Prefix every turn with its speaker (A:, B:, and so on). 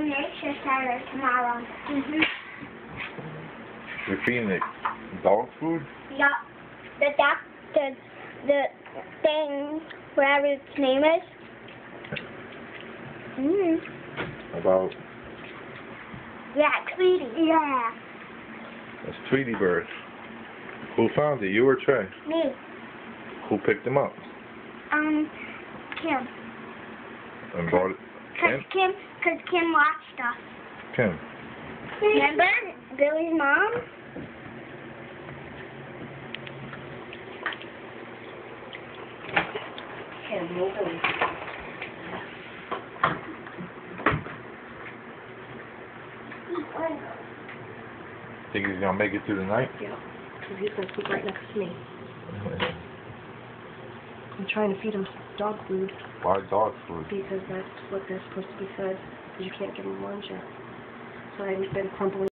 A: nature center tomorrow.
B: You're feeding it dog food?
A: Yup. The thing, whatever its name is.
B: About?
A: Yeah, Tweety. Yeah.
B: That's Tweety Bird. Who found it? You or Trey?
A: Me.
B: Who picked him up?
A: Kim.
B: And brought it?
A: Cause Kim watched us.
B: Kim.
A: Remember Billy's mom?
C: Kim, no Billy.
B: Think he's gonna make it through the night?
C: Yeah, because he's going to sleep right next to me. I'm trying to feed him dog food.
B: Why dog food?
C: Because that's what they're supposed to be fed. Because you can't give them lunch yet. So I've been crumpling